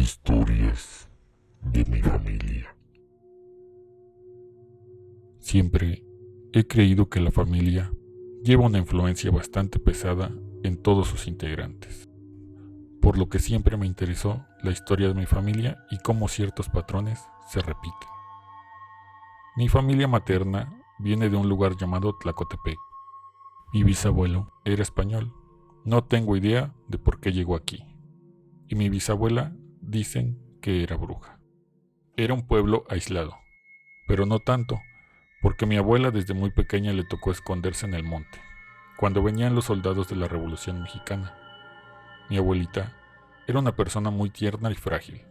Historias de mi familia. Siempre he creído que la familia lleva una influencia bastante pesada en todos sus integrantes, por lo que siempre me interesó la historia de mi familia y cómo ciertos patrones se repiten. Mi familia materna viene de un lugar llamado Tlacotepec. Mi bisabuelo era español. No tengo idea de por qué llegó aquí. Y mi bisabuela dicen que era bruja. Era un pueblo aislado, pero no tanto, porque mi abuela desde muy pequeña le tocó esconderse en el monte, cuando venían los soldados de la Revolución Mexicana. Mi abuelita era una persona muy tierna y frágil.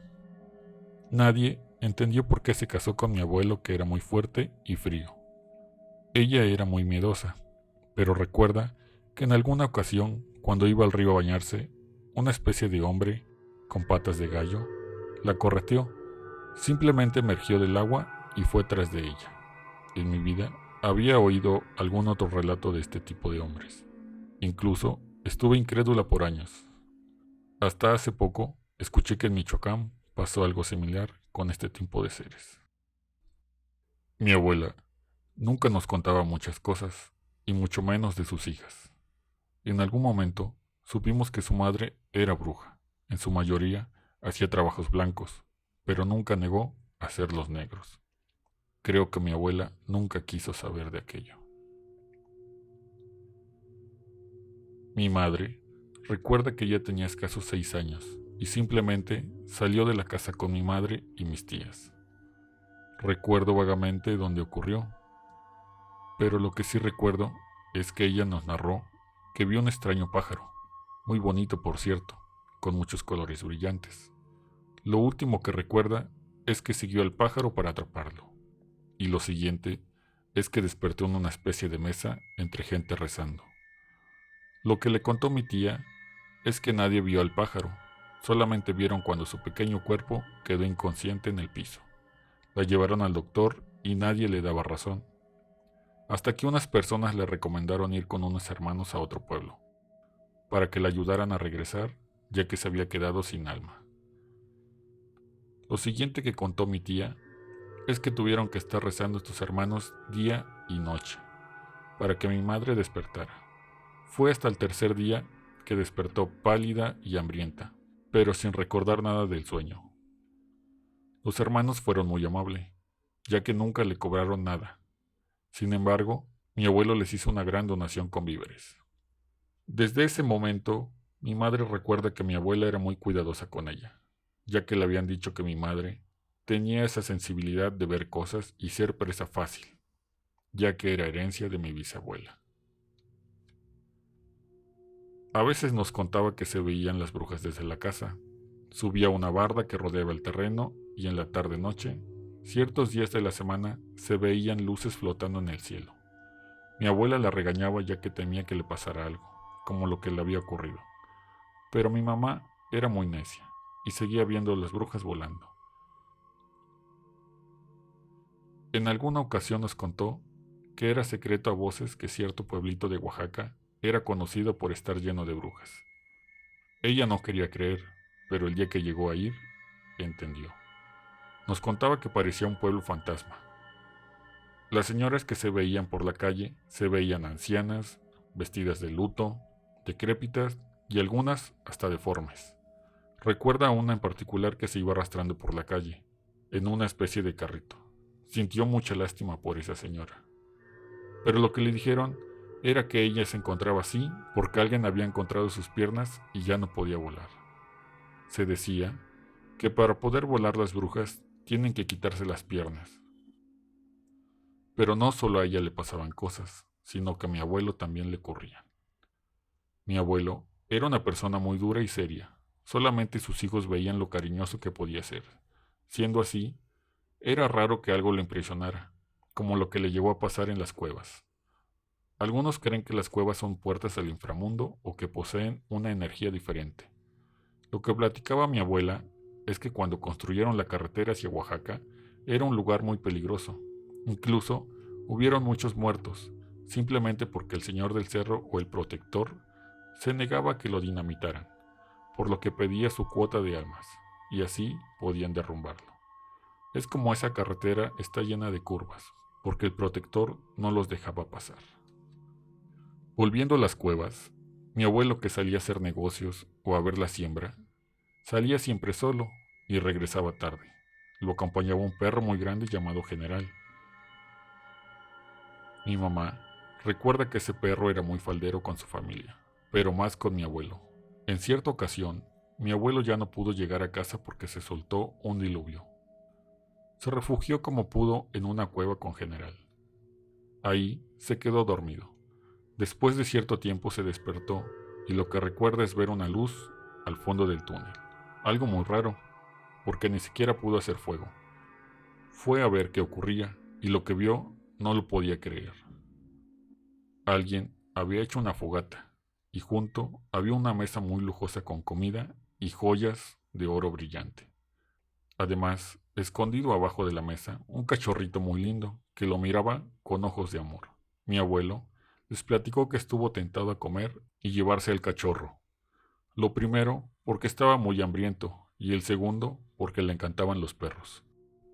Nadie entendió por qué se casó con mi abuelo, que era muy fuerte y frío. Ella era muy miedosa, pero recuerda que en alguna ocasión, cuando iba al río a bañarse, una especie de hombre, con patas de gallo, la correteó. Simplemente emergió del agua y fue tras de ella. En mi vida había oído algún otro relato de este tipo de hombres. Incluso estuve incrédula por años. Hasta hace poco escuché que en Michoacán pasó algo similar con este tipo de seres. Mi abuela nunca nos contaba muchas cosas, y mucho menos de sus hijas. En algún momento supimos que su madre era bruja. En su mayoría hacía trabajos blancos, pero nunca negó hacerlos negros. Creo que mi abuela nunca quiso saber de aquello. Mi madre recuerda que ella tenía escasos 6 años y simplemente salió de la casa con mi madre y mis tías. Recuerdo vagamente dónde ocurrió, pero lo que sí recuerdo es que ella nos narró que vio un extraño pájaro, muy bonito por cierto, con muchos colores brillantes. Lo último que recuerda es que siguió al pájaro para atraparlo, y lo siguiente es que despertó en una especie de mesa entre gente rezando. Lo que le contó mi tía es que nadie vio al pájaro, solamente vieron cuando su pequeño cuerpo quedó inconsciente en el piso. La llevaron al doctor y nadie le daba razón, hasta que unas personas le recomendaron ir con unos hermanos a otro pueblo, para que la ayudaran a regresar, ya que se había quedado sin alma. Lo siguiente que contó mi tía es que tuvieron que estar rezando estos hermanos día y noche, para que mi madre despertara. Fue hasta el tercer día que despertó pálida y hambrienta, pero sin recordar nada del sueño. Los hermanos fueron muy amables, ya que nunca le cobraron nada. Sin embargo, mi abuelo les hizo una gran donación con víveres. Desde ese momento, mi madre recuerda que mi abuela era muy cuidadosa con ella, ya que le habían dicho que mi madre tenía esa sensibilidad de ver cosas y ser presa fácil, ya que era herencia de mi bisabuela. A veces nos contaba que se veían las brujas desde la casa. Subía una barda que rodeaba el terreno y en la tarde-noche, ciertos días de la semana, se veían luces flotando en el cielo. Mi abuela la regañaba ya que temía que le pasara algo, como lo que le había ocurrido. Pero mi mamá era muy necia y seguía viendo las brujas volando. En alguna ocasión nos contó que era secreto a voces que cierto pueblito de Oaxaca era conocido por estar lleno de brujas. Ella no quería creer, pero el día que llegó a ir, entendió. Nos contaba que parecía un pueblo fantasma. Las señoras que se veían por la calle se veían ancianas, vestidas de luto, decrépitas y algunas hasta deformes. Recuerda a una en particular que se iba arrastrando por la calle, en una especie de carrito. Sintió mucha lástima por esa señora. Pero lo que le dijeron era que ella se encontraba así porque alguien había encontrado sus piernas y ya no podía volar. Se decía que para poder volar las brujas tienen que quitarse las piernas. Pero no solo a ella le pasaban cosas, sino que a mi abuelo también le ocurrían. Mi abuelo era una persona muy dura y seria. Solamente sus hijos veían lo cariñoso que podía ser. Siendo así, era raro que algo le impresionara, como lo que le llegó a pasar en las cuevas. Algunos creen que las cuevas son puertas al inframundo o que poseen una energía diferente. Lo que platicaba mi abuela es que cuando construyeron la carretera hacia Oaxaca era un lugar muy peligroso. Incluso hubieron muchos muertos, simplemente porque el señor del cerro o el protector se negaba a que lo dinamitaran, por lo que pedía su cuota de almas. y así podían derrumbarlo. Es como esa carretera está llena de curvas, porque el protector no los dejaba pasar. Volviendo a las cuevas, mi abuelo, que salía a hacer negocios o a ver la siembra, salía siempre solo y regresaba tarde. Lo acompañaba un perro muy grande llamado General. Mi mamá recuerda que ese perro era muy faldero con su familia, pero más con mi abuelo. En cierta ocasión, mi abuelo ya no pudo llegar a casa porque se soltó un diluvio. Se refugió como pudo en una cueva con General. Ahí se quedó dormido. Después de cierto tiempo se despertó y lo que recuerda es ver una luz al fondo del túnel. Algo muy raro, porque ni siquiera pudo hacer fuego. Fue a ver qué ocurría y lo que vio no lo podía creer. Alguien había hecho una fogata y junto había una mesa muy lujosa con comida y joyas de oro brillante. Además, escondido abajo de la mesa, un cachorrito muy lindo que lo miraba con ojos de amor. Mi abuelo les platicó que estuvo tentado a comer y llevarse al cachorro. Lo primero, porque estaba muy hambriento, y el segundo, porque le encantaban los perros.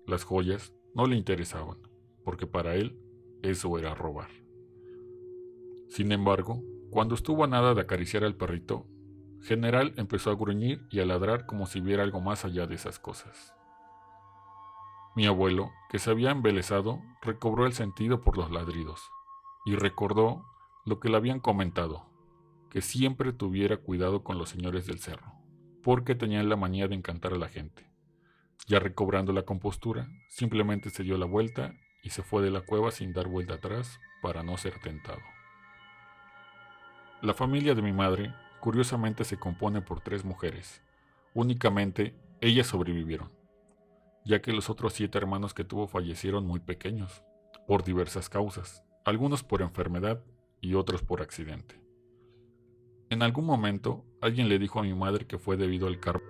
Las joyas no le interesaban, porque para él eso era robar. Sin embargo, cuando estuvo a nada de acariciar al perrito, General empezó a gruñir y a ladrar como si viera algo más allá de esas cosas. Mi abuelo, que se había embelesado, recobró el sentido por los ladridos y recordó lo que le habían comentado, que siempre tuviera cuidado con los señores del cerro, porque tenían la manía de encantar a la gente. Ya recobrando la compostura, simplemente se dio la vuelta y se fue de la cueva sin dar vuelta atrás para no ser tentado. La familia de mi madre, curiosamente, se compone por 3 mujeres. Únicamente ellas sobrevivieron, ya que los otros 7 hermanos que tuvo fallecieron muy pequeños, por diversas causas, algunos por enfermedad y otros por accidente. En algún momento, alguien le dijo a mi madre que fue debido al carbón